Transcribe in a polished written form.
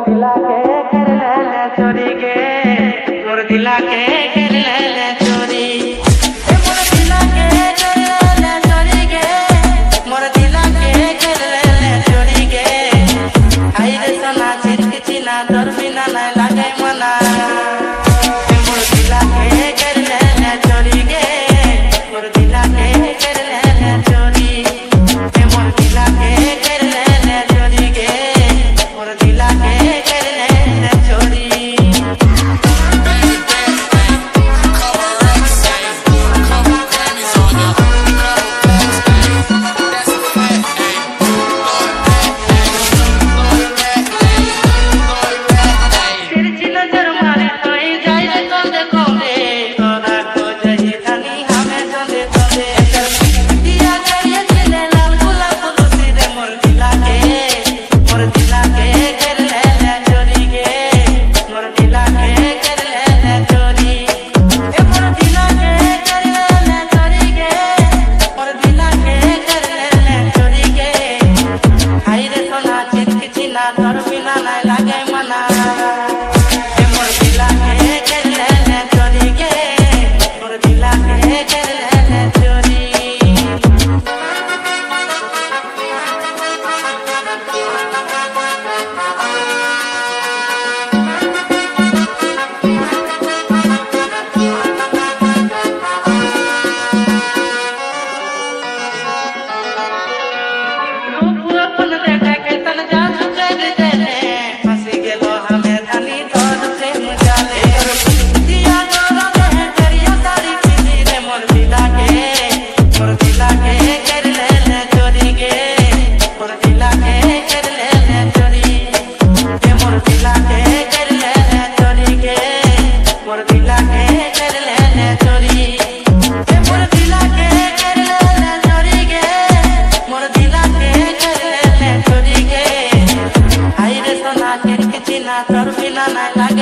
दिला के कर ले चोरी के मोर दिला के कर ले चोरी मोर दिला के कर ले चोरी के मोर दिला के कर ले चोरी के आई रे सोना चिरक चिना तोर बिना ना लागे मना मोर दिला के कर ले चोरी के मोर दिला के कर ले चोरी मोर दिला के कर ले चोरी के मोर दिला के Not